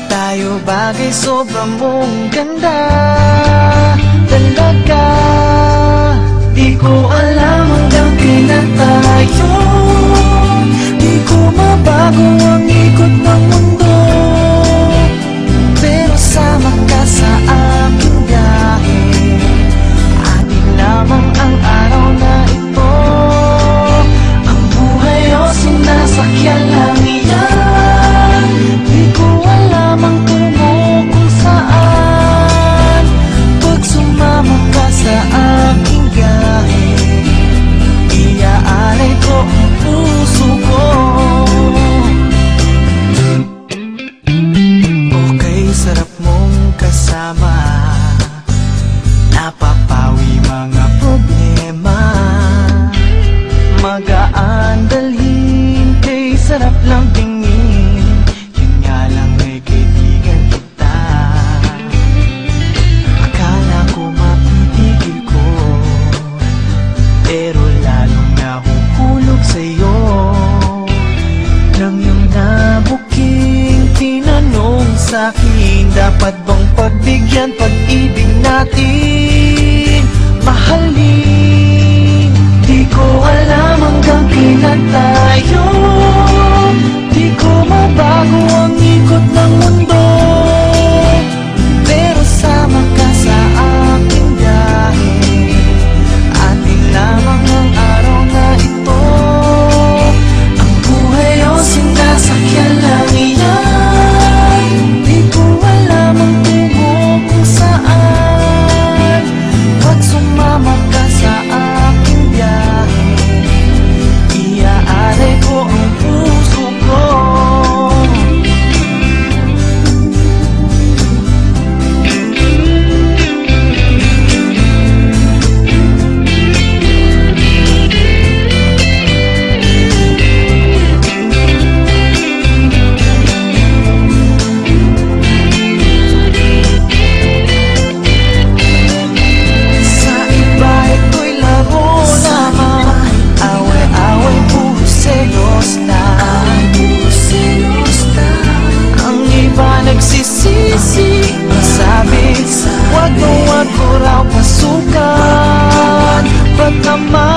tayo bagay sobrang mong ganda talaga. Di ko alam hanggang kailan tayo, di ko mabago ang ikot ng mundo, pero sama ka sa aking biyahe. Atin lamang ang araw na ito, ang buhay o sinasakyan lang iyan. Di ko alam ang tungo kung saan, pag sumama ka sa aking biyahe, iaalay ko ang puso ko. Okay, sarap mong kasama, napapawi mga problema. Magaan dalhin, kay sarap lang tingin, yun nga lang ay kaibigan kita. Akala ko mapipigil ko, pero lalong nahuhulog sa'yo. Nang yung nabuking tinanong sa'kin, dapat bang pagbigyan pag-ibig natin, mahalin? Di ko alam hanggang kailan tayo, di ko mabago ang ikot ng mundo, pero sama ka sa aking biyahe. Atin lamang ang araw na ito, ang buhay o sinasakyan lang iyan. Di ko alam ang tungo kung saan, pag sumama ka sa aking biyahe, iaalay ko ang puso ko. Sa iba ito'y laro lamang, away-away, puro selos lang. Ang iba nagsisisi, sabi wag mo raw pasukan, ba't naman